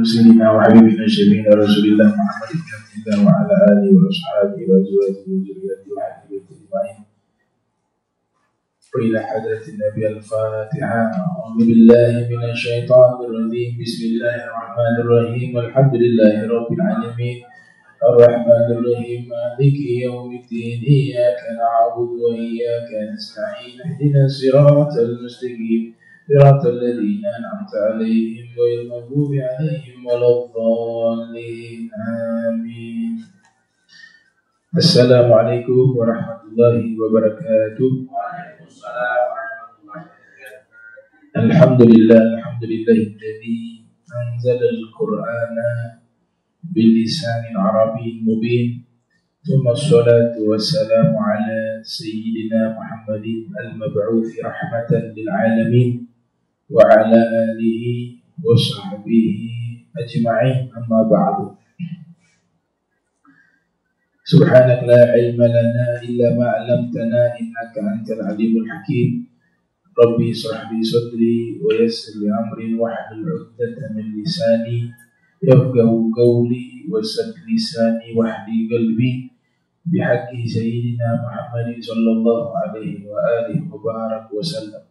سيدنا وحبيبنا شفينا رسول الله محمد بن عبد الله وعلى آله وأصحابه وأزواجه وذريته وأهل بيته أجمعين. وإلى حضرة النبي الفاتحة. أعوذ بالله من الشيطان الرجيم. بسم الله الرحمن الرحيم. الحمد لله رب العالمين الرحمن الرحيم مالك يوم الدين. إياك نعبد وإياك نستعين. اهدنا الصراط المستقيم صراط الذين أنعمت عليهم غير المغضوب عليهم ولا الضالين. آمين. السلام عليكم ورحمة الله وبركاته. الحمد لله الذي أنزل القرآن بلسان عربي مبين. ثم الصلاة والسلام على سيدنا محمد المبعوث رحمة للعالمين وعلى آله وصحبه أجمعين. أما بعد. سبحانك لا علم لنا إلا ما علمتنا إنك أنت العليم الحكيم. ربي اشرح لي صدري ويسر لي أمري واحلل عقدة من لساني يفقهوا قولي وسد لساني واهدي قلبي بحق سيدنا محمد صلى الله عليه وآله وبارك وسلم.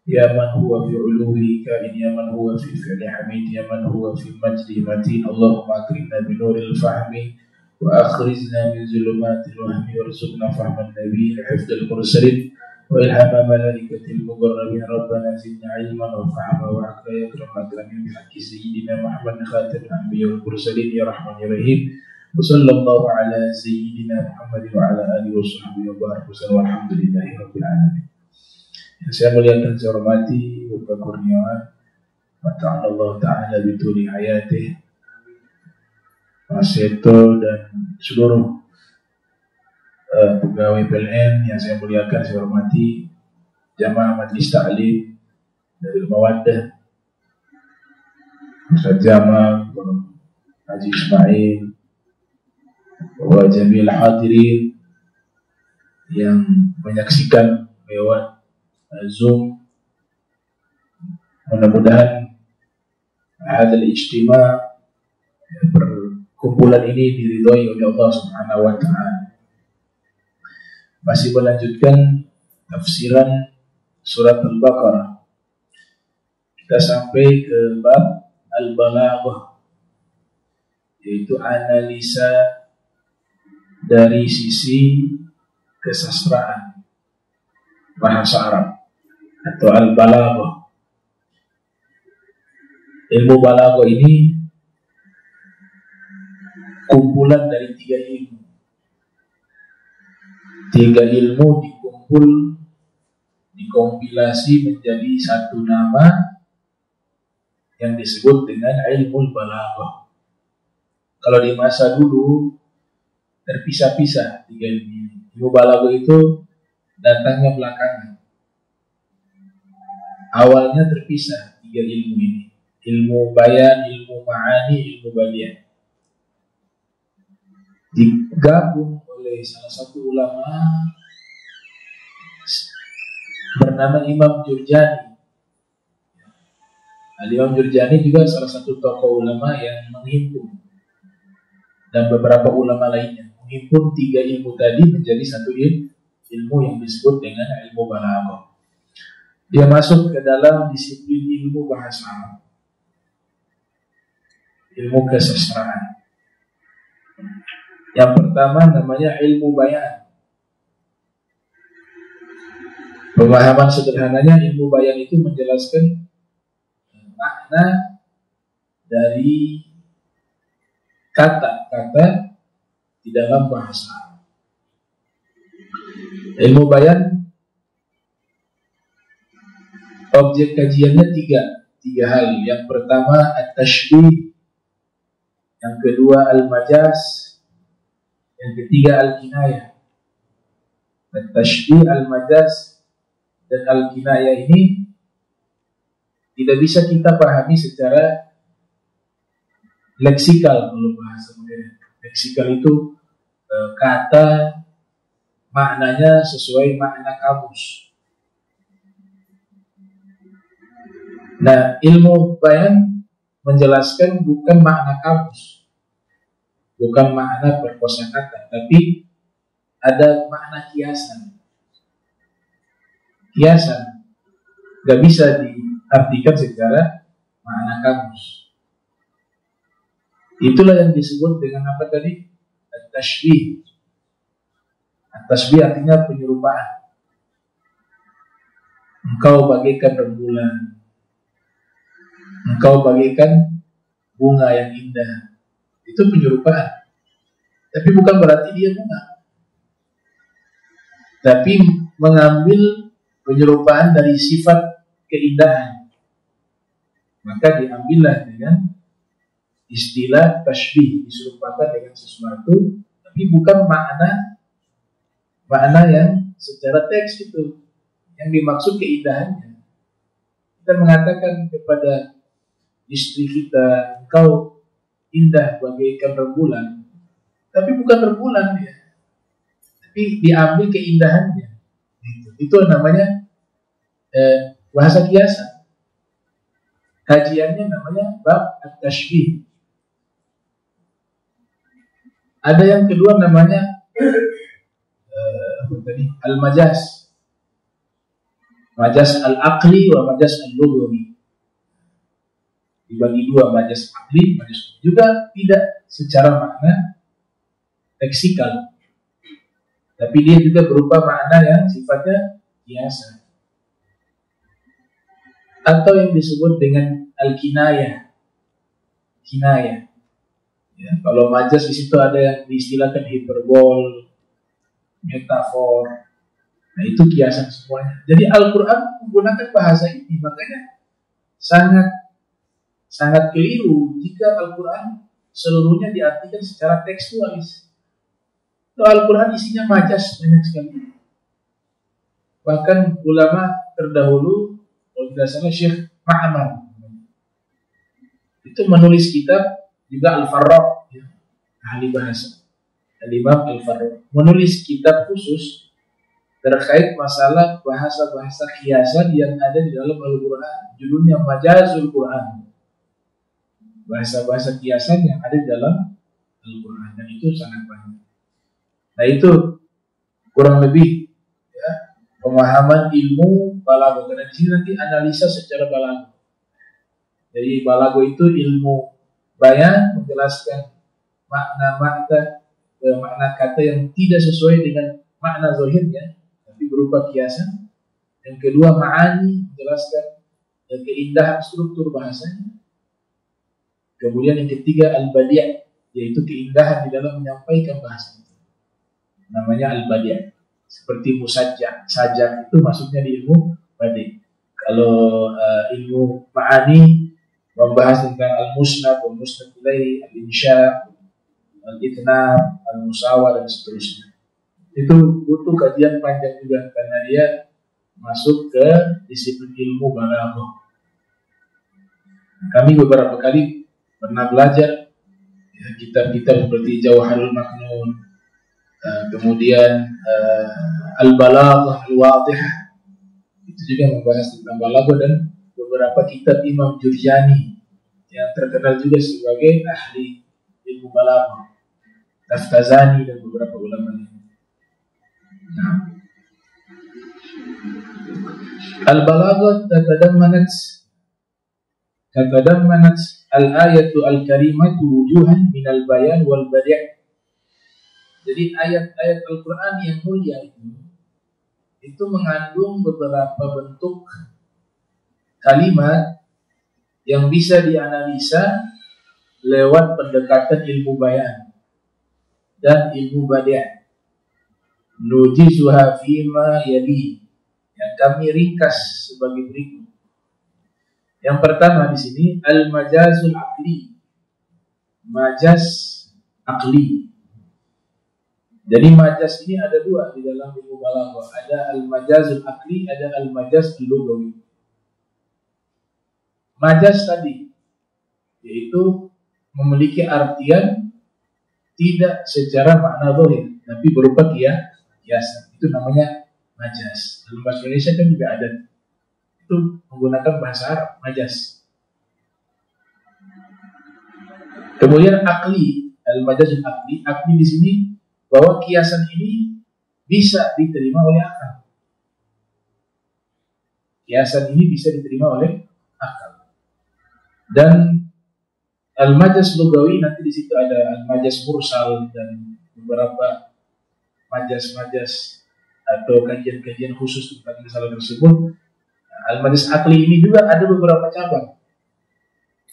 يا من هو في علوه كائن، يا من هو في فعل حميد، يا من هو في المجد متين. اللهم أكرمنا بنور الفهم وأخرجنا من ظلمات الوهم وارزقنا فهم النبي حفظ المرسلين وإلهام ملائكة المقربين. ربنا زدنا علما وفهما وعقلا يا أكرم الأكرمين بحق سيدنا محمد خاتم الأنبياء والمرسلين يا رحمن يا رحيم. وصلى الله على سيدنا محمد وعلى آله وصحبه وبارك وسلم والحمد لله رب العالمين. Yang saya muliakan, saya hormati Bapak Kurniawan, Mata'ala Allah Ta'ala bituli hayatih, Mas Seto dan seluruh pegawai PLN yang saya muliakan, saya hormati, jamaah Majlis Ta'lim dari Mawaddah, Ustaz Jamal, Haji Ismail, wa jamil hadirin yang menyaksikan lewat Zoom. Mudah-mudahan hadal ijtima', perkumpulan ini diridhoi oleh Allah Subhanahu wa taala. Masih melanjutkan tafsiran surat Al-Baqarah. Kita sampai ke bab Al-Balaghah, yaitu analisa dari sisi kesastraan bahasa Arab atau Al-Balaghah. Ilmu balaghah ini kumpulan dari tiga ilmu. Tiga ilmu dikompilasi menjadi satu nama yang disebut dengan ilmu balaghah. Kalau di masa dulu terpisah-pisah tiga ilmu ini. Ilmu balaghah itu datangnya belakangan. Awalnya terpisah tiga ilmu ini. Ilmu bayan, ilmu ma'ani, ilmu badiah. Digabung oleh salah satu ulama bernama Imam Jurjani. Imam Jurjani juga salah satu tokoh ulama yang menghimpun, dan beberapa ulama lainnya menghimpun tiga ilmu tadi menjadi satu ilmu yang disebut dengan ilmu balaghah. Dia masuk ke dalam disiplin ilmu bahasa Arab, ilmu kesastraan. Yang pertama namanya ilmu bayan. Pemahaman sederhananya, ilmu bayan itu menjelaskan makna dari kata-kata di dalam bahasa Arab. Ilmu bayan, objek kajiannya tiga hal. Yang pertama at-tashbih, yang kedua al-majaz, yang ketiga al-kinayah. At-tashbih, al-majaz, dan al-kinayah ini tidak bisa kita pahami secara leksikal. Kalau bahasa modern, leksikal itu kata maknanya sesuai makna kamus. Nah, ilmu bayan menjelaskan bukan makna kamus, bukan makna perkosakata, tapi ada makna kiasan. Kiasan gak bisa diartikan secara makna kamus. Itulah yang disebut dengan apa tadi? At-tashbih. At-tashbih artinya penyerupaan. Engkau bagaikan rembulan, engkau bagaikan bunga yang indah. Itu penyerupaan. Tapi bukan berarti dia bunga, tapi mengambil penyerupaan dari sifat keindahan. Maka diambillah dengan istilah tashbih, diserupakan dengan sesuatu, tapi bukan makna yang secara teks itu. Yang dimaksud keindahannya. Kita mengatakan kepada istri kita, engkau indah bagaikan rembulan, tapi bukan rembulan ya, tapi diambil keindahannya. Itu namanya bahasa kiasan. Kajiannya namanya bab at-tashbih. Ada yang kedua namanya al-majaz. Majaz al-aqli wa majaz al-lughawi. Dibagi dua, majaz aqli, majaz juga tidak secara makna leksikal, tapi dia juga berupa makna yang sifatnya biasa, atau yang disebut dengan al-kinayah. Kinayah. Ya, kalau majaz di situ ada yang diistilahkan hiperbol, metafor. Nah, itu kiasan semuanya. Jadi Al-Quran menggunakan bahasa ini, makanya sangat keliru jika Al-Quran seluruhnya diartikan secara tekstualis. Al-Quran isinya majaz banyak sekali. Bahkan ulama terdahulu, kalau tidak salah Syekh Ma'amar, itu menulis kitab juga Al-Farraq, ya, ahli bahasa. Al-Imam Al-Farraq menulis kitab khusus terkait masalah bahasa-bahasa kiasan yang ada di dalam Al-Quran. Judulnya Majazul Quran. Bahasa-bahasa kiasan yang ada di dalam Al-Quran. Dan itu sangat banyak. Nah, itu kurang lebih ya, pemahaman ilmu balaghah. Karena di sini nanti analisa secara balaghah. Jadi balaghah itu ilmu bayan, menjelaskan makna kata yang tidak sesuai dengan makna zahirnya, tapi berupa kiasan. Yang kedua, ma'ani, menjelaskan keindahan struktur bahasanya. Kemudian yang ketiga, al-badi', yaitu keindahan di dalam menyampaikan bahasa itu. Namanya al-badi'. Seperti musajjah. Sajak itu maksudnya di ilmu badi'. Kalau ilmu ma'ani membahas tentang al-musnad, al-musnad ilaihi, al-insya', al-itnab, al-musawar, dan seterusnya. Itu butuh kajian panjang juga karena dia masuk ke disiplin ilmu balaghah. Kami beberapa kali pernah belajar ya, kitab-kitab seperti Jawharul Maknun, kemudian Al-Balaghah Al-Wadhihah, itu juga membahas tentang balaghah, dan beberapa kitab Imam Jurjani yang terkenal juga sebagai ahli ilmu balaghah, Taftazani, dan beberapa ulama lain. Nah, al-balaghah tatadammanat al-ayatu al-karimatu wujuhan minal bayan wal badi'. Jadi ayat-ayat Al-Quran yang mulia itu mengandung beberapa bentuk kalimat yang bisa dianalisa lewat pendekatan ilmu bayan dan ilmu badi'. Nujizuha fima yali, yang kami ringkas sebagai berikut. Yang pertama di sini al-majazul aqli, majaz aqli. Jadi majaz ini ada dua di dalam ilmu balaghah, ada al-majazul aqli, ada al-majaz lughawi. Majaz tadi yaitu memiliki artian tidak secara makna zahir, tapi berupa kiasan. Itu namanya majaz. Dalam bahasa Indonesia kan juga ada itu menggunakan bahasa Arab, majaz. Kemudian akli, al-majazul akli. Akli di sini bahwa kiasan ini bisa diterima oleh akal. Kiasan ini bisa diterima oleh akal. Dan al-majaz lugawi nanti di situ ada al-majaz mursal dan beberapa majaz-majaz atau kajian-kajian khusus tentang masalah tersebut. Al-majaz akli ini juga ada beberapa cabang.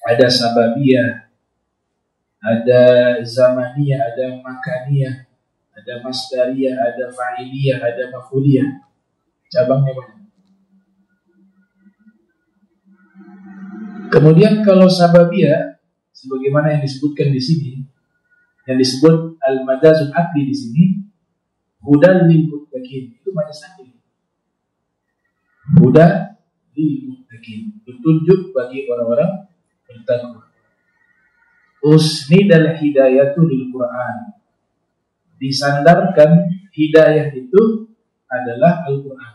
Ada sababiyah, ada zamaniyah, ada makaniyah, ada masdariyah, ada fa'iliyah, ada maf'uliyah. Cabangnya banyak. Kemudian kalau sababiyah, sebagaimana yang disebutkan di sini, yang disebut al-majazul akli di sini, hudan lil muttaqin, itu majaz akli. Hudan lil muttaqin, petunjuk bagi orang-orang bertakwa. Usnidal hidayatu lil Quran, disandarkan hidayah itu adalah Al-Quran.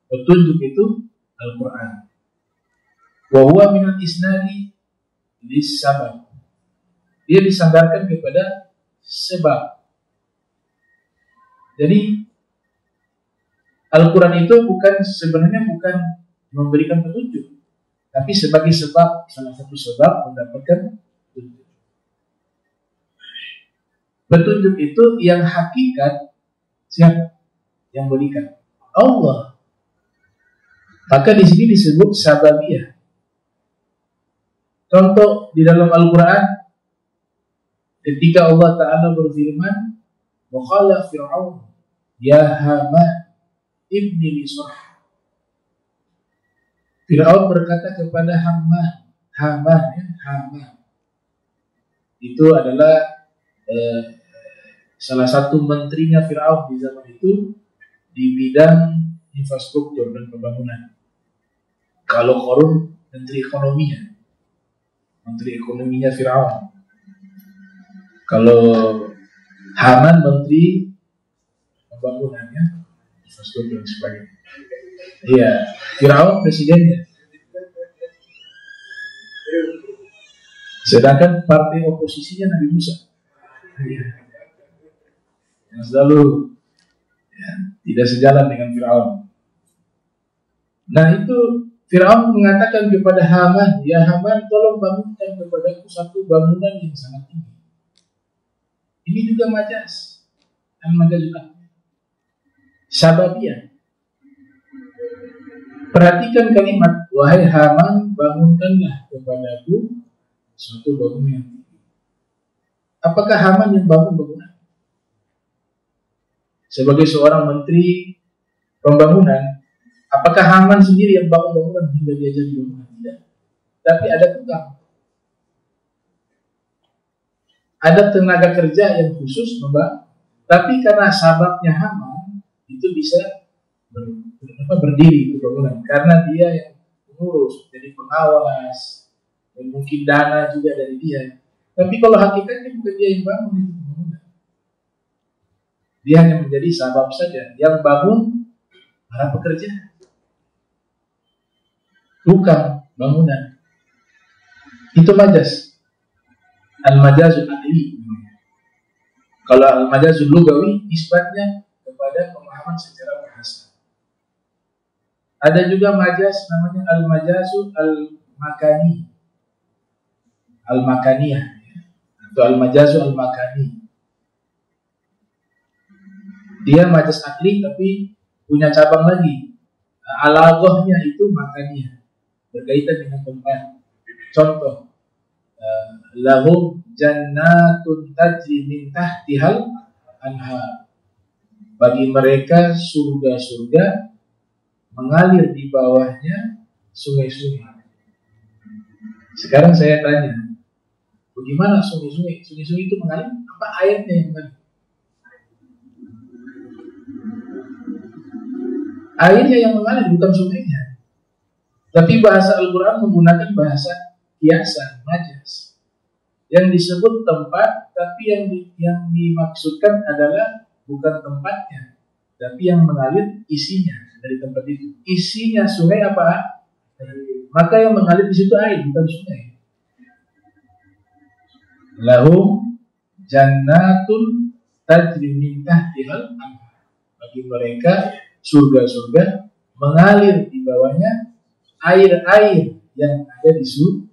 Petunjuk itu Al-Quran. Wa huwa minal isnadi lis sabab. Dia disandarkan kepada sebab. Jadi Al-Quran itu sebenarnya bukan memberikan petunjuk, tapi sebagai sebab, salah satu sebab mendapatkan petunjuk. Petunjuk itu yang hakikat siapa yang berikan? Allah. Maka di sini disebut sababiyah. Contoh di dalam Al-Quran, ketika Allah Ta'ala berfirman, wa qala Fir'aun ya Haman ibni li surah. Fir'aun berkata kepada Haman. Itu adalah salah satu menterinya Fir'aun di zaman itu di bidang infrastruktur dan pembangunan. Kalau Qarun menteri ekonominya Fir'aun. Kalau Haman menteri pembangunannya, infrastruktur dan sebagainya. Iya, Fir'aun presidennya. Sedangkan partai oposisinya Nabi Musa. Yang selalu tidak sejalan dengan Fir'aun. Nah itu Fir'aun mengatakan kepada Haman, ya Haman, tolong bangunkan kepadaku satu bangunan yang sangat tinggi. Ini juga majaz. Al-majaz sababiyah. Perhatikan kalimat, wahai Haman, bangunkanlah kepadaku suatu bangunan yang tinggi. Apakah Haman yang bangun bangunan? Sebagai seorang menteri pembangunan, apakah Haman sendiri yang bangun bangunan hingga dia jadi bangunan? Tidak. Tapi ada tukang. Ada tenaga kerja yang khusus membangun. Tapi karena sababnya Haman, itu bisa berdiri itu bangunan. Karena dia yang mengurus, jadi pengawas, dan mungkin dana juga dari dia. Tapi kalau hakikatnya bukan dia yang bangun itu bangunan. Dia hanya menjadi sabab saja. Yang bangun para pekerja. Tukang bangunan. Itu majaz. Al-majazul akli. Kalau al-majazul lugawi, nisbatnya kepada pemahaman secara bahasa. Ada juga majaz namanya al-majazul al-makani. Al-makaniyah. Atau al-majazul al-makani. Dia majaz akli tapi punya cabang lagi. Alaghahnya itu makaniyah. Berkaitan dengan tempat. Contoh, lahum jannatun tajri min tahtihal anhar. Bagi mereka surga-surga mengalir di bawahnya sungai-sungai. Sekarang saya tanya, bagaimana sungai-sungai? Sungai-sungai itu mengalir? Apa airnya yang mengalir? Airnya yang mengalir, bukan sungainya. Tapi bahasa Al-Quran menggunakan bahasa kiasan, majaz. Yang disebut tempat, tapi yang dimaksudkan adalah bukan tempatnya, tapi yang mengalir isinya. dari tempat itu. Isinya sungai apa? Maka yang mengalir di situ air, bukan sungai. Lahum jannatun tajri min tahtihal anhar. Bagi mereka surga-surga mengalir di bawahnya air-air yang ada di sungai.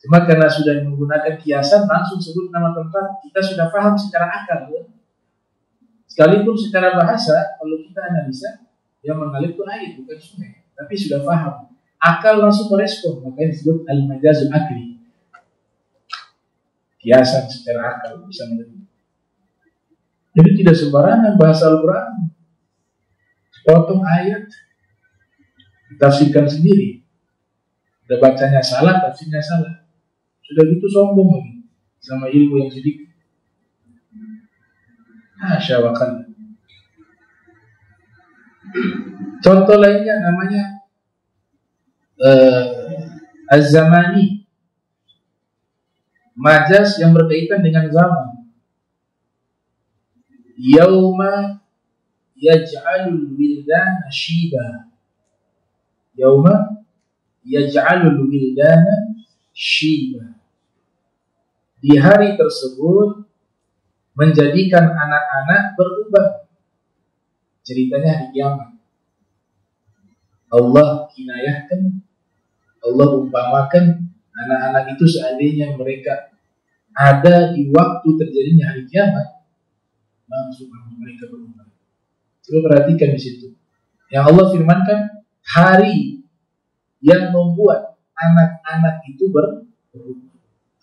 Cuma karena sudah menggunakan kiasan, langsung sebut nama tempat, kita sudah paham secara akal. Ya? Sekalipun secara bahasa, kalau kita analisa, yang mengalir itu air, bukan sungai. Tapi sudah paham. Akal langsung merespon, makanya disebut al-majazul akli. Kiasan secara akal bisa menerima. Jadi tidak sembarangan bahasa Al-Quran. Potong ayat, ditafsirkan sendiri. Udah bacanya salah, tafsirnya salah. Sudah gitu sombong lagi sama ilmu yang sedikit. Hasya wa kalla. Contoh lainnya namanya az-zamani, majaz yang berkaitan dengan zaman. Yauma yaj'alul wildana shiba. Yauma yaj'alul wildana shiba. Di hari tersebut menjadikan anak-anak berubah. Ceritanya hari kiamat. Allah kinayahkan, Allah umpamakan anak-anak itu seandainya mereka ada di waktu terjadinya hari kiamat, langsung mereka berubah. Coba perhatikan di situ. Yang Allah firmankan, hari yang membuat anak-anak itu berubah.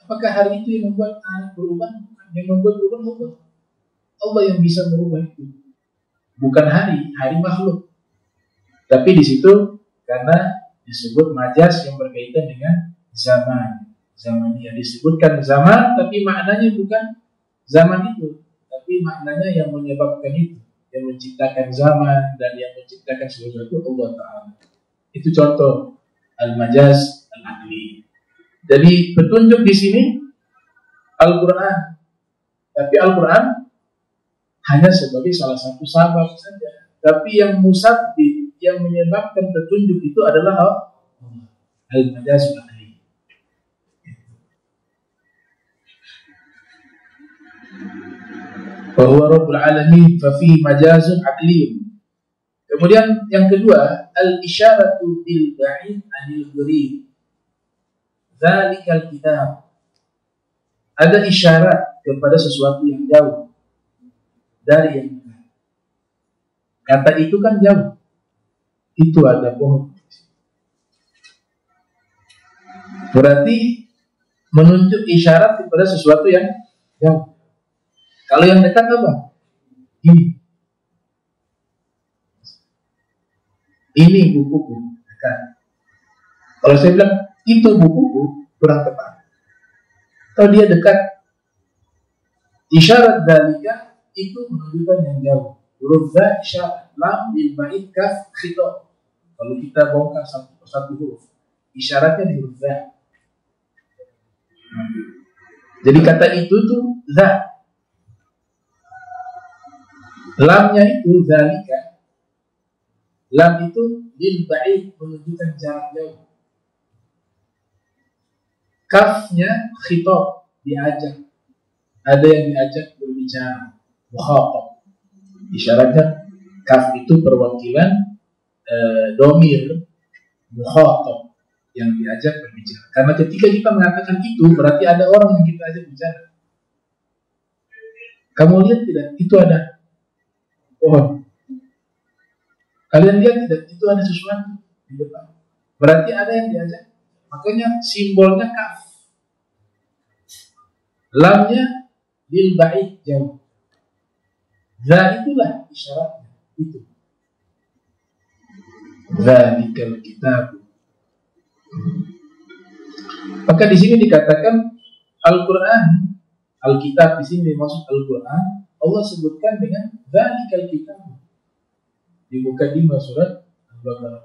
Apakah hari itu yang membuat anak berubah? Yang membuat berubah Allah. Allah yang bisa merubah itu. Bukan hari makhluk. Tapi di situ karena disebut majaz yang berkaitan dengan zaman. Zaman yang disebutkan zaman, tapi maknanya bukan zaman itu, tapi maknanya yang menyebabkan itu, yang menciptakan zaman dan yang menciptakan sesuatu Allah Ta'ala. Itu contoh al-majaz al-aqli. Jadi petunjuk di sini Al-Quran, tapi Al-Quran hanya sebagai salah satu sabab saja. Tapi yang musabbib, yang menyebabkan petunjuk itu adalah al-majaz al-aqli. Bahwa Rabbul Alamin fafi majazun aqliyun. Kemudian yang kedua, al-isyaratu bil ba'id anil gharib. Zalikal kitab. Ada isyarat kepada sesuatu yang jauh dari yang dekat. Kata itu kan jauh. Itu ada pohon. Berarti menunjuk isyarat kepada sesuatu yang jauh. Kalau yang dekat apa? Ini bukuku dekat. Kalau saya bilang itu bukuku, kurang tepat. Kalau dia dekat, isyarat dalika itu menunjukkan yang jauh. Huruf za isyarat, lam bil ba'id kaf khitab. Kalau kita bongkar satu persatu huruf, isyaratnya di huruf za. Jadi kata itu tuh za. Lamnya itu zalika. Lam itu lil ba'id, menunjukkan jarak jauh. Kafnya khitab, diajak. Ada yang diajak berbicara, mukhatab. Isyaratnya kaf itu perwakilan domir, mukhatab, yang diajak berbicara. Karena ketika kita mengatakan itu, berarti ada orang yang kita ajak bicara. Kamu lihat tidak? Itu ada pohon. Kalian lihat tidak? Itu ada sesuatu di depan. Berarti ada yang diajak. Makanya simbolnya kaf. Lamnya lil ba'id, jauh. Za itulah isyaratnya. Itu. Zalikal kitab. Maka di sini dikatakan Al-Quran, Alkitab di sini dimaksud Al-Quran. Allah sebutkan dengan zalikal kitab. Di mukadimah surat Al-Baqarah.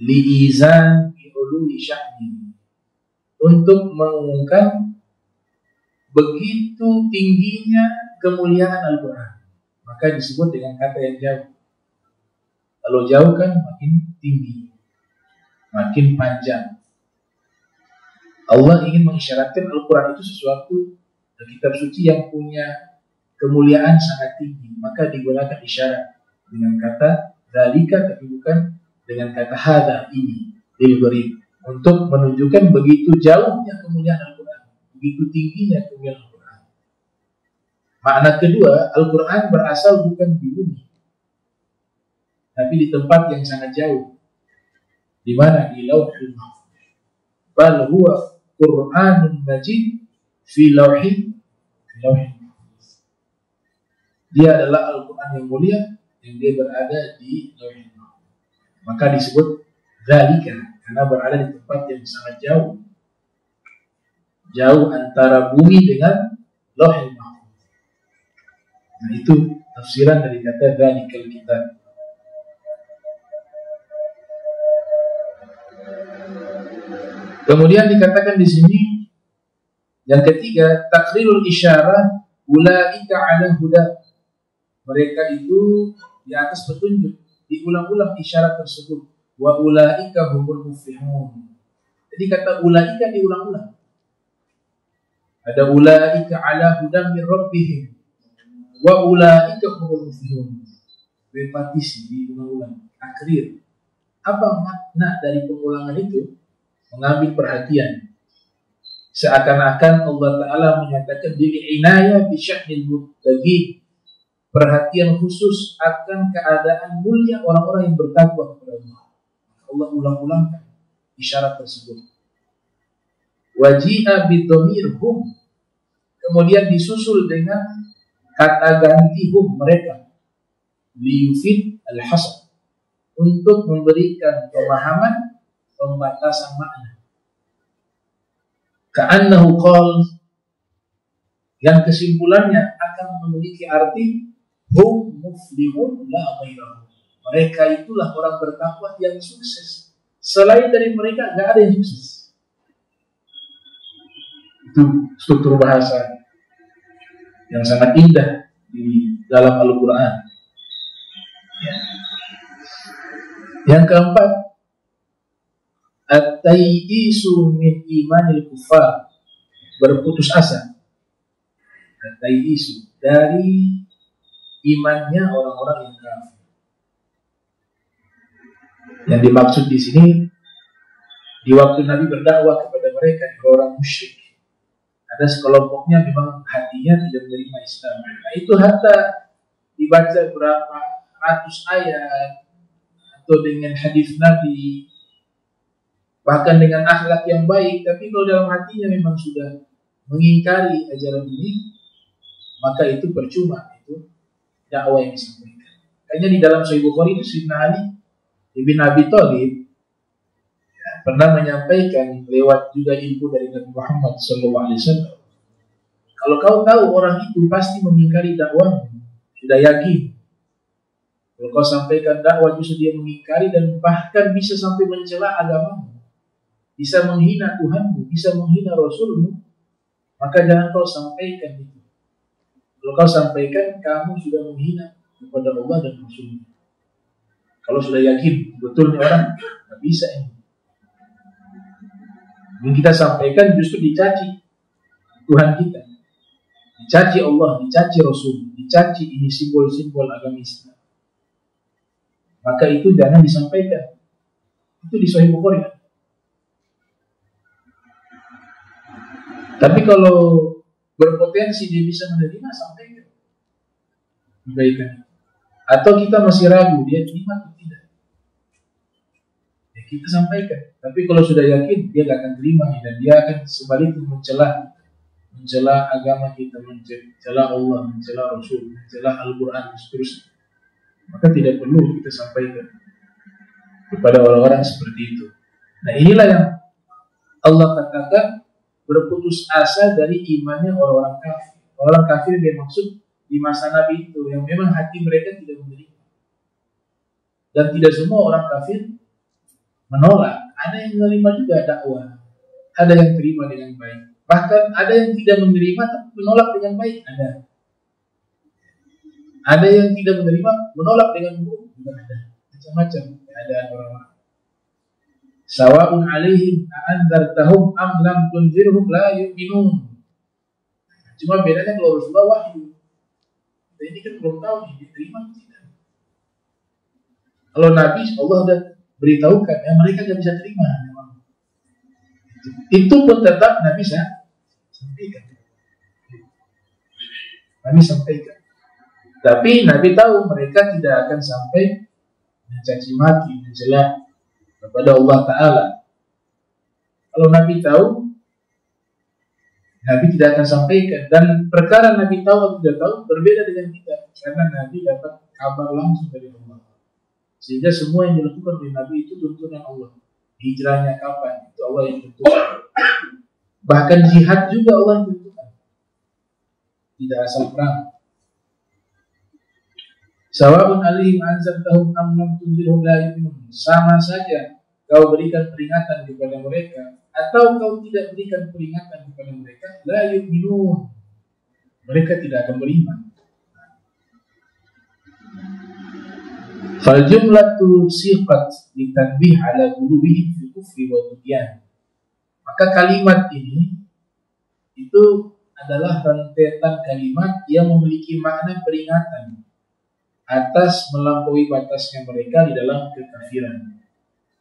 Li'izan bi'ului sya'ni. Untuk mengumumkan begitu tingginya kemuliaan Al-Quran. maka disebut dengan kata yang jauh. Kalau jauh kan makin tinggi, makin panjang. Allah ingin mengisyaratkan Al-Quran itu sesuatu kitab suci yang punya kemuliaan sangat tinggi, maka digunakan isyarat dengan kata dzalika, tapi bukan dengan kata hadza, ini, lil gharib, untuk menunjukkan begitu jauhnya kemuliaan Al-Quran, begitu tingginya kemuliaan Al-Quran. Makna kedua, Al-Quran berasal bukan di bumi, tapi di tempat yang sangat jauh. Di mana? Di Lauhul Mahfuz. Bal huwa Qur'anun Majid fi lauhin mahfuz. Dia adalah Al-Quran yang mulia yang dia berada di lauhin mahfuz. Maka disebut dzalika karena berada di tempat yang sangat jauh. Jauh antara bumi dengan lauhin mahfuz. Nah, itu tafsiran dari kata dzalikal kitab. Kemudian dikatakan di sini yang ketiga, takrirul isyarah ulaika ala huda. Mereka itu di atas petunjuk, diulang-ulang isyarat tersebut. Wa ulaika humul muflihun. Jadi kata ulaika diulang-ulang. Ada ulaika ala huda min rabbihim. Wa ulaika humul muflihun. Repetisi, diulang-ulang, takrir. Apa makna dari pengulangan itu? Mengambil perhatian, seakan-akan Allah Ta'ala menyatakan diri inayah bisya'nil muttaqin, perhatian khusus akan keadaan mulia orang-orang yang bertakwa kepada Allah. Allah ulang-ulangkan isyarat tersebut. Waji'a bidomirhum, kemudian disusul dengan kata ganti hum, mereka, liyufid al-hasad, untuk memberikan pemahaman pembatasan makna. Ka'annahu qal, yang kesimpulannya akan memiliki arti hum muflihun la ghairahum. Mereka itulah orang bertakwa yang sukses. Selain dari mereka enggak ada yang sukses. Itu struktur bahasa yang sangat indah di dalam Al-Quran. Yang keempat, at-tayyisu min imanil kufar, berputus asa. At-tayyisu, dari imannya orang-orang yang kafir. Yang dimaksud di sini, di waktu Nabi berdakwah kepada mereka, orang musyrik, ada sekelompoknya memang hatinya tidak menerima Islam. Nah, itu hatta dibaca berapa ratus ayat atau dengan hadis Nabi, bahkan dengan akhlak yang baik, tapi kalau dalam hatinya memang sudah mengingkari ajaran ini, maka itu percuma, itu dakwah yang disampaikan. Kayaknya di dalam Sahih Bukhari itu Sayyidina Ali ibn Abi Thalib pernah menyampaikan lewat juga ilmu dari Nabi Muhammad SAW. Kalau kau tahu orang itu pasti mengingkari dakwah, sudah yakin. Kalau kau sampaikan dakwah justru dia mengingkari dan bahkan bisa sampai mencela agamamu, bisa menghina Tuhanmu, bisa menghina Rasulmu, maka jangan kau sampaikan itu. Kalau kau sampaikan, kamu sudah menghina kepada Allah dan Rasulnya. Kalau sudah yakin, betulnya orang, tidak bisa ini. Yang kita sampaikan justru dicaci Tuhan kita, dicaci Allah, dicaci Rasul, dicaci ini simbol-simbol agama Islam. Maka itu jangan disampaikan. Itu di Sahih Bukhari. Tapi kalau berpotensi dia bisa menerima, sampaikan kebaikan. Atau kita masih ragu dia terima atau tidak, ya kita sampaikan. Tapi kalau sudah yakin dia tidak akan terima, dan dia akan sebaliknya mencela agama kita, mencela Allah, mencela Rasul, mencela Al-Quran, dan seterusnya. Maka tidak perlu kita sampaikan kepada orang-orang seperti itu. Nah, inilah yang Allah katakan berputus asa dari imannya orang-orang kafir. Orang kafir dia maksud di masa Nabi itu, yang memang hati mereka tidak menerima. Dan tidak semua orang kafir menolak. Ada yang menerima juga dakwah, ada yang terima dengan baik, bahkan ada yang tidak menerima tapi menolak dengan baik, ada. Ada yang tidak menerima, menolak dengan buruk, juga ada. Macam-macam keadaan orang-orang. Sawa'un 'alaihim a'andzartahum am lam tunzirhum la yu'minun. Cuma bedanya kalau Rasulullah wahyu. Kita ini kan belum tahu nih, diterima atau tidak. Kalau Nabi, Allah sudah beritahukan, ya mereka tidak bisa terima. Itu pun tetap Nabi sampaikan. Nabi sampaikan. Tapi Nabi tahu mereka tidak akan sampai mencaci maki, mencela kepada Allah Ta'ala. Kalau Nabi tahu, Nabi tidak akan sampaikan. Dan perkara Nabi tahu atau tidak tahu berbeda dengan kita. Karena Nabi dapat kabar langsung dari Allah. Sehingga semua yang dilakukan oleh Nabi itu tuntunan Allah. Hijrahnya kapan? Itu Allah yang tentukan. Bahkan jihad juga Allah yang tentukan. Tidak asal perang. Sawa'un 'alaihim anzartahum am lam tunzirhum la yu'minun. Sama saja kau berikan peringatan kepada mereka atau kau tidak berikan peringatan kepada mereka, la yu'minun. Mereka tidak akan beriman. Fal jumlatu siqat litanbih ala qulubihim fil kufri wa tughyan. Maka kalimat ini itu adalah rentetan kalimat yang memiliki makna peringatan atas melampaui batasnya mereka di dalam kekafiran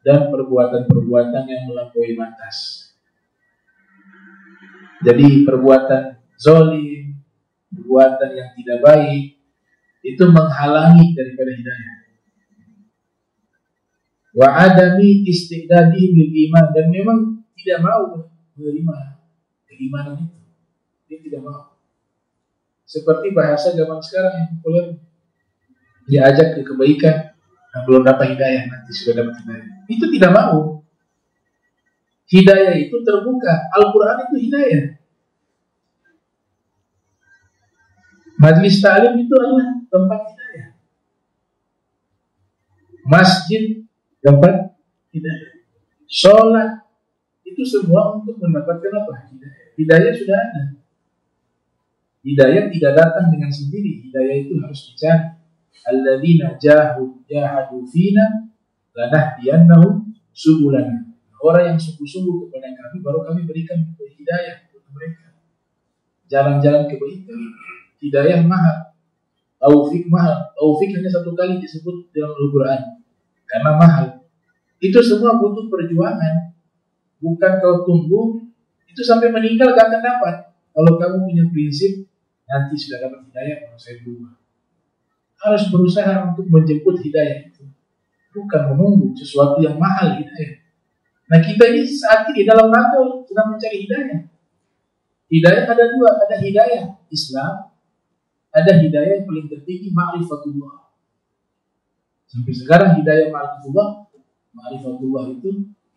dan perbuatan-perbuatan yang melampaui batas. Jadi perbuatan zalim, perbuatan yang tidak baik itu menghalangi daripada hidayah. Wa adami istidadihim bil iman, dan memang tidak mau menerima keimanan itu. Dia tidak mau. Seperti bahasa zaman sekarang yang populer, diajak ke kebaikan, belum dapat hidayah, nanti sudah dapat hidayah. Itu tidak mau. Hidayah itu terbuka. Al-Quran itu hidayah. Majlis ta'lim itu adalah tempat hidayah. Masjid tempat hidayah. Sholat itu semua untuk mendapatkan apa? Hidayah. Hidayah sudah ada. Hidayah tidak datang dengan sendiri. Hidayah itu harus dicari. Alladzina jahadu fina lanahdiyannahum subulana. Orang yang sungguh-sungguh kepada kami, baru kami berikan hidayah kepada mereka. Jalan-jalan kebaikan. Hidayah mahal. Taufik mahal. Taufik hanya satu kali disebut dalam Al-Quran. Karena mahal. Itu semua butuh perjuangan. Bukan kau tunggu, itu sampai meninggal gak akan dapat. Kalau kamu punya prinsip, nanti sudah dapat hidayah, kalau saya berubah. Harus berusaha untuk menjemput hidayah itu. Bukan menunggu sesuatu yang mahal hidayah. Nah kita ini saat ini dalam rangka sedang mencari hidayah. Hidayah ada dua, ada hidayah Islam, ada hidayah yang paling tertinggi ma'rifatullah. Sampai sekarang hidayah ma'rifatullah itu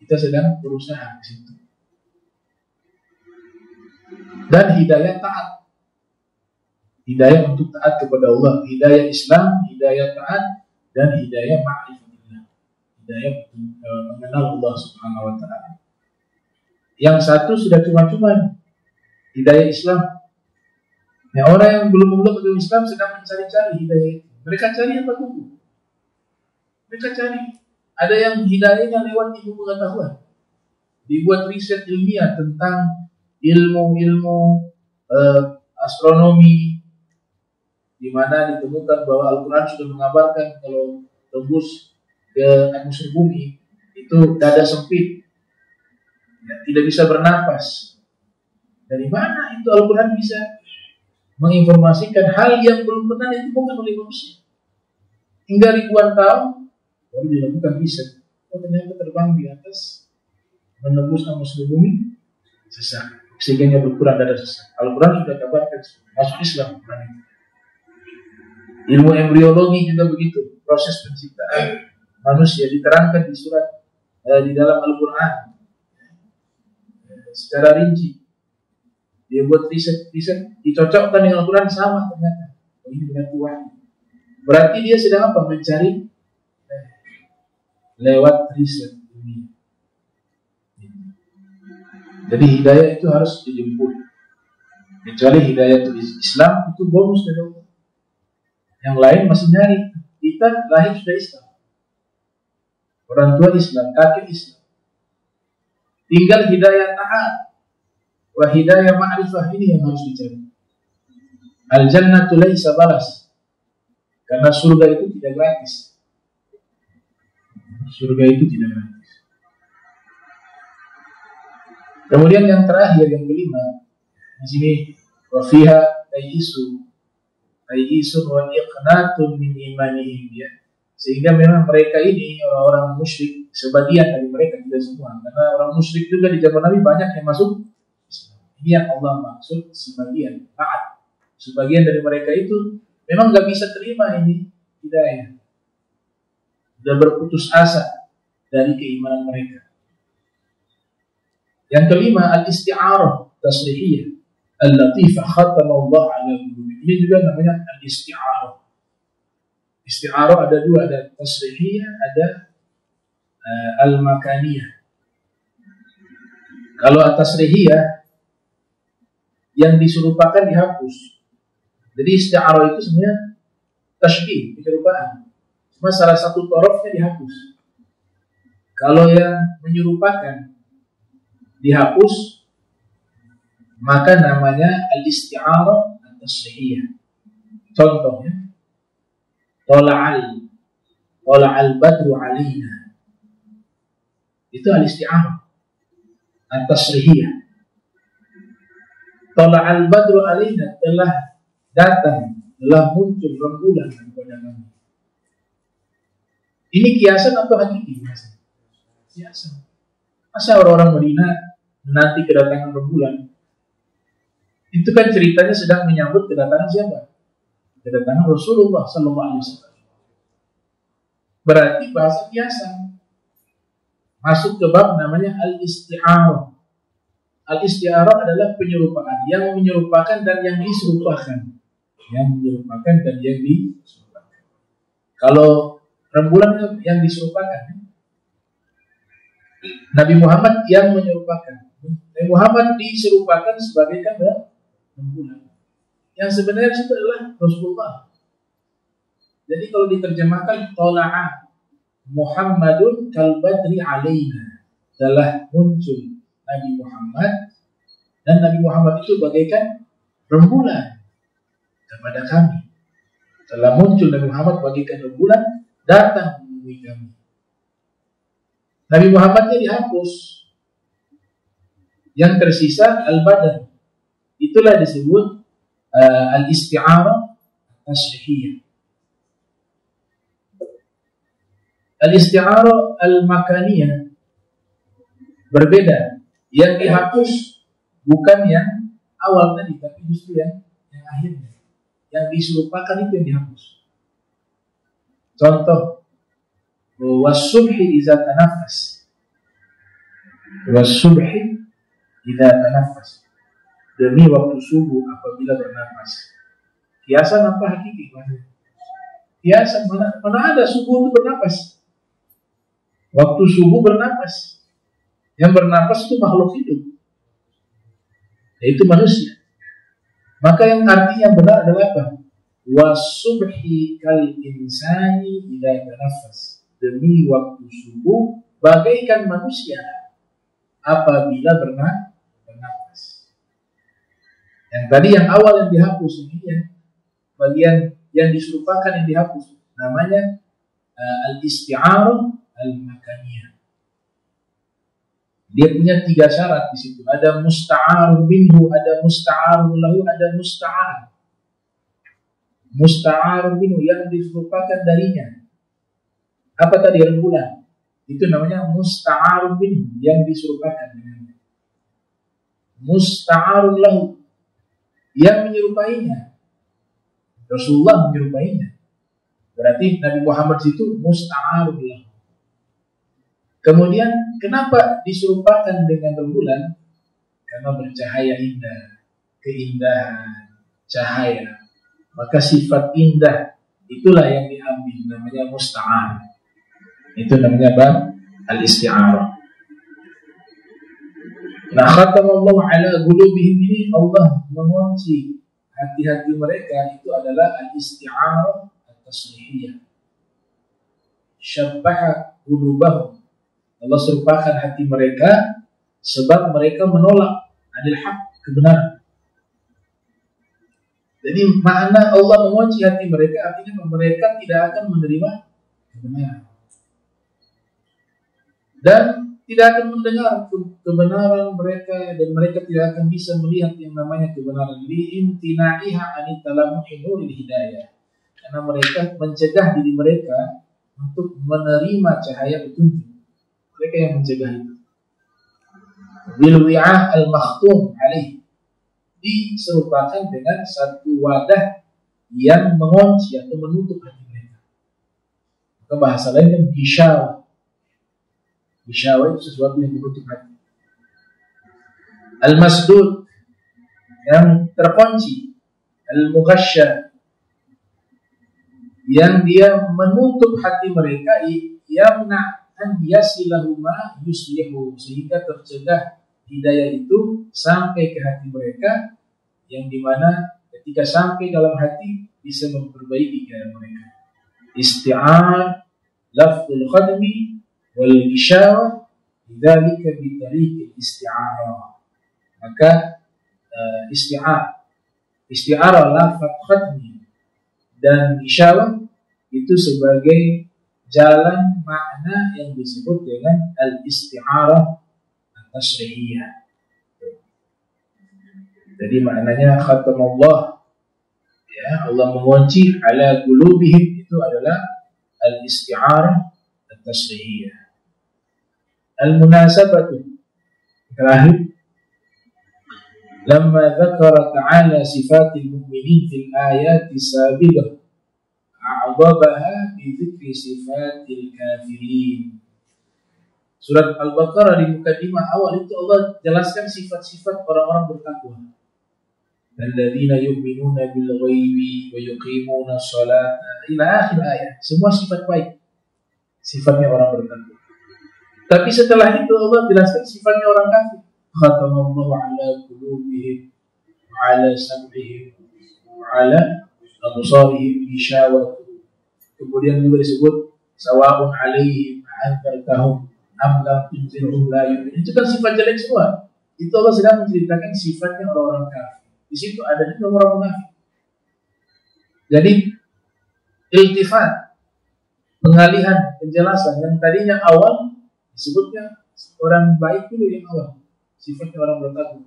kita sedang berusaha di situ. Dan hidayah taat. Hidayah untuk taat kepada Allah, hidayah Islam, hidayah taat, dan hidayah ma'rifatullah. Hidayah mengenal Allah Subhanahu wa ta'ala. Yang satu sudah cuma-cuma hidayah Islam. Ya, orang yang belum memeluk agama Islam sedang mencari-cari hidayah itu. Mereka cari apa dulu? Mereka cari. Ada yang hidayahnya lewat ilmu pengetahuan. Dibuat riset ilmiah tentang ilmu-ilmu astronomi, di mana ditemukan bahwa Al-Quran sudah mengabarkan kalau tembus ke atmosfer bumi itu dada sempit, ya, tidak bisa bernapas. Dari mana itu Al-Quran bisa menginformasikan hal yang belum pernah ditemukan oleh manusia? Hingga ribuan tahun baru dilakukan riset. Oh, ternyata terbang di atas, menembus atmosfer bumi, sesak, oksigennya berkurang, dada sesak. Al-Quran sudah kabarkan, masuk Islam Al-Quran itu. Ilmu embriologi juga begitu, proses penciptaan manusia diterangkan di surat di dalam Al-Quran secara rinci. Dia buat riset, dicocokkan dengan Al-Quran sama ternyata. Ini dengan Tuhan. Berarti dia sedang apa? Mencari lewat riset ini. Jadi hidayah itu harus dijemput. Kecuali hidayah itu Islam itu bonus dari Allah. Yang lain masih nyari. Kita lahir sudah Islam. Orang tua Islam, kakek Islam. Tinggal hidayah ta'at wa hidayah ma'rifah, ini yang harus dicari. Al-jannatu laisa balas. Karena surga itu tidak gratis. Surga itu tidak gratis. Kemudian yang terakhir, yang kelima, di sini wafiha tayisun wa iqnatun min imanihim, ya. Sehingga memang mereka ini orang-orang musyrik, sebagian dari mereka, tidak semua. Karena orang musyrik juga di zaman Nabi banyak yang masuk Islam. Ini yang Allah maksud sebagian. Taat. Sebagian dari mereka itu memang nggak bisa terima ini hidayah. Sudah berputus asa dari keimanan mereka. Yang kelima, al-isti'arah tasrihiyah al-latifah khatama Allah ala qulubihim. Ini juga namanya al-isti'arah. Isti'arah ada dua, ada tasrihiyah, ada al-makaniyah. Kalau at-tasrihiyah yang diserupakan dihapus. Jadi isti'arah itu sebenarnya tashbih, penyerupaan. Cuma salah satu torofnya dihapus. Kalau yang menyerupakan dihapus, maka namanya al-isti'arah at-tasrihiyah. Contohnya, Tola'al badru alina. Itu al-isti'arah at-tasrihiyah. Tola'al badru alina, telah datang, telah muncul rembulan kepada kami. Ini kiasan atau hakiki? Kiasan. Masa orang-orang Madinah menanti kedatangan rembulan? Itu kan ceritanya sedang menyambut kedatangan siapa? Kedatangan Rasulullah SAW. Berarti bahasa kiasan. Masuk ke bab namanya al-isti'arah. Al-isti'arah adalah penyerupaan, yang menyerupakan dan yang diserupakan. Yang menyerupakan dan yang diserupakan. Kalau rembulan yang diserupakan, Nabi Muhammad yang menyerupakan. Nabi Muhammad diserupakan sebagai rembulan. Yang sebenarnya itu adalah Rasulullah. Jadi kalau diterjemahkan, tola'a Muhammadun kal badri alaina, telah muncul Nabi Muhammad, dan Nabi Muhammad itu bagaikan rembulan kepada kami. Telah muncul Nabi Muhammad bagaikan rembulan, datang menemui kami. Nabi Muhammadnya dihapus, yang tersisa al-badan. Itulah disebut al-isti'arah tasrihiyah. Al-isti'arah al-makaniyah berbeda. Yang dihapus bukan yang awal tadi, tapi justru yang akhirnya. Yang diserupakan itu yang dihapus. Contoh, was-subhi idza tanaffas. Was-subhi idza tanaffas. Demi waktu subuh apabila bernafas. Kiasan apa hakiki? Kiasan, mana ada subuh itu bernafas? Waktu subuh bernafas. Yang bernafas itu makhluk hidup, yaitu manusia. Maka yang artinya benar adalah apa? Wasubhi kal insani idza tanaffas. Demi waktu subuh bagaikan manusia apabila bernafas. Yang tadi yang awal yang dihapus, ini ya bagian yang diserupakan yang dihapus, namanya al-isti'arah al-makaniyah. Dia punya 3 syarat di situ. Ada musta'arun minhu, ada musta'arun lahu, ada musta'ar. Musta'arun minhu yang diserupakan darinya. Apa tadi rembulan? Itu namanya musta'arun minhu, yang diserupakan dengannya. Musta'arun lahu, yang menyerupainya. Rasulullah menyerupainya. Berarti Nabi Muhammad itu musta'arun lahu. Kemudian kenapa diserupakan dengan rembulan? Karena bercahaya indah, keindahan, cahaya. Maka sifat indah itulah yang diambil, namanya musta'ar. Itu namanya bab al-isti'arah. Nah, khatamallahu ala qulubihim, ini Allah mengunci hati-hati mereka itu adalah al-isti'arah at-tasrihiyah. Syabbaha qulubahum. Allah serupakan hati mereka sebab mereka menolak adil haq, kebenaran. Jadi makna Allah mengunci hati mereka artinya mereka tidak akan menerima kebenaran dan tidak akan mendengar kebenaran mereka, dan mereka tidak akan bisa melihat yang namanya kebenaran. Li'imtina'iha anitalamuhi nuril hidayah, karena mereka mencegah diri mereka untuk menerima cahaya petunjuk. Mereka yang mencegah itu. Bilwi'ah al-makhtum alaih, diserupakan dengan satu wadah yang mengunci atau menutup hati mereka. Maka bahasa lainnya gishawa. Gishawa itu sesuatu yang menutup hati. Al-masdud, yang terkunci. Al-mughashya, yang dia menutup hati mereka, yamna an yasilahuma yuslihu, sehingga tercegah hidayah itu sampai ke hati mereka, yang dimana ketika sampai dalam hati bisa memperbaiki keadaan mereka. Isti'an lafzul khadmi wal gishawa dzalika bi tariqil isti'arah. Maka isti'arah lafaz khadmi dan gishawa itu sebagai jalan makna yang disebut dengan al-isti'arah at-tasrihiyah. Jadi maknanya khatamallah, ya, Allah mengunci ala qulubihim, itu adalah al-isti'arah at-tasrihiyah. Al-munasabatu, terakhir, lamma dzakara ta'ala sifatil mu'minin fil ayati sabiqah a'dhabaha bi dzikri sifatil kafirin. Surat Al-Baqarah di mukadimah awal itu Allah jelaskan sifat-sifat orang-orang bertakwa. Alladzina yu'minuna bil ghaibi wa yuqimuna sholata ila akhir ayat. Semua sifat baik, sifatnya orang bertakwa. Tapi setelah itu Allah jelaskan sifatnya orang kafir. Khatamallahu ala qulubihim wa ala sam'ihim wa ala absarihim ghishawah. Kemudian juga disebut sawa'un 'alaihim a'anzartahum am lam tunzirhum la yu'minun. Itu kan sifat jelek semua. Itu Allah sedang menceritakan sifatnya orang-orang kafir. Di situ ada juga orang munafik. Jadi iltifat, pengalihan penjelasan yang tadinya awal disebutnya orang baik dulu yang awal, sifatnya orang bertakwa.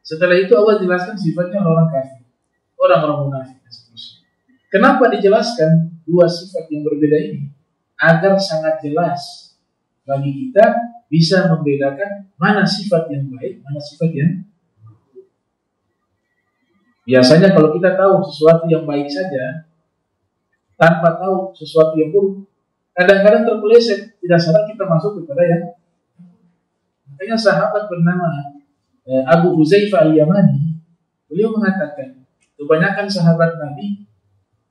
Setelah itu Allah jelaskan sifatnya orang kafir, orang-orang munafik dan seterusnya. Kenapa dijelaskan dua sifat yang berbeda ini? Agar sangat jelas bagi kita bisa membedakan mana sifat yang baik, mana sifat yang. Biasanya kalau kita tahu sesuatu yang baik saja tanpa tahu sesuatu yang buruk, kadang-kadang terpeleset, tidak sadar kita masuk kepada yang. Makanya sahabat bernama Abu Huzaifah al-Yamani, beliau mengatakan kebanyakan sahabat Nabi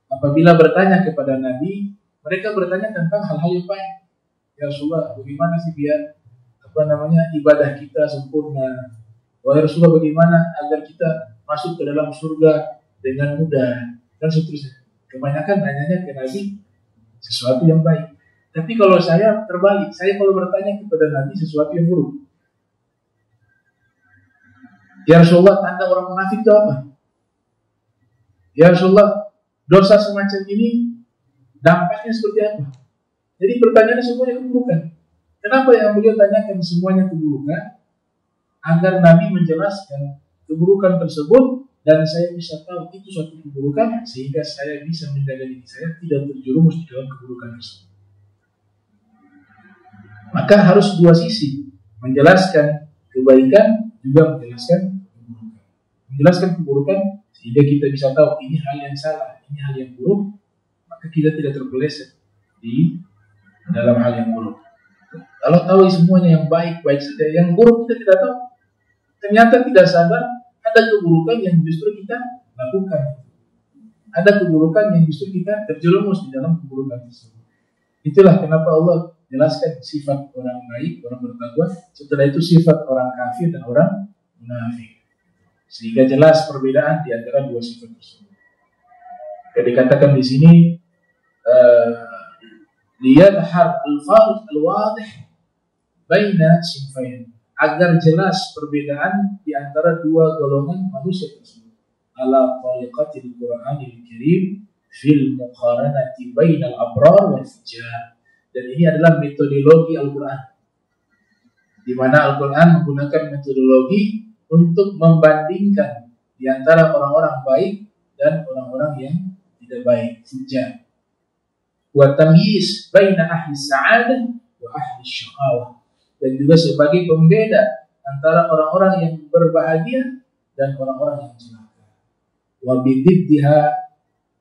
apabila bertanya kepada Nabi, mereka bertanya tentang hal-hal yang baik. Ya Rasulullah, bagaimana sih biar ibadah kita sempurna? Wahai Rasulullah, bagaimana agar kita masuk ke dalam surga dengan mudah, dan seterusnya. Kebanyakan nanyanya ke Nabi sesuatu yang baik. Tapi kalau saya terbalik, saya kalau bertanya kepada Nabi sesuatu yang buruk. Ya Rasulullah, tanda orang munafik itu apa? Ya Rasulullah, dosa semacam ini dampaknya seperti apa? Jadi pertanyaannya semuanya keburukan. Kenapa yang beliau tanyakan semuanya keburukan? Agar Nabi menjelaskan keburukan tersebut dan saya bisa tahu itu suatu keburukan, sehingga saya bisa menjaga diri saya tidak terjerumus di dalam keburukan tersebut. Maka harus dua sisi, menjelaskan kebaikan juga menjelaskan keburukan. Menjelaskan keburukan sehingga kita bisa tahu ini hal yang salah, ini hal yang buruk, maka kita tidak terpeleset di dalam hal yang buruk. Kalau tahu semuanya yang baik-baik saja, yang buruk kita tidak tahu. Ternyata tidak sadar ada keburukan yang justru kita lakukan. Ada keburukan yang justru kita terjerumus di dalam keburukan tersebut. Itulah kenapa Allah jelaskan sifat orang baik, orang bertakwa. Setelah itu sifat orang kafir dan orang munafik. sehingga jelas perbedaan di antara dua sifat tersebut. Dikatakan di sini liyadhhar al-farq al-wadih baina sinfain, agar jelas perbedaan di antara dua golongan manusia tersebut. Ala tariqatil Qur'anil Karim fil muqaranati bainal abrar wal fujjar. Dan ini adalah metodologi Al-Quran, di mana Al-Quran menggunakan metodologi untuk membandingkan di antara orang-orang baik dan orang-orang yang tidak baik, fujjar. Wa tamyiz baina ahli sa'adah wa ahli syaqawah, dan juga sebagai pembeda antara orang-orang yang berbahagia dan orang-orang yang celaka. Wa bididdiha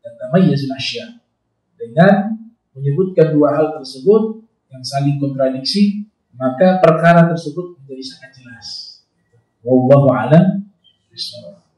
tatamayyazul asya', dengan menyebutkan dua hal tersebut yang saling kontradiksi, maka perkara tersebut menjadi sangat jelas. Wallahu a'lam bishawab.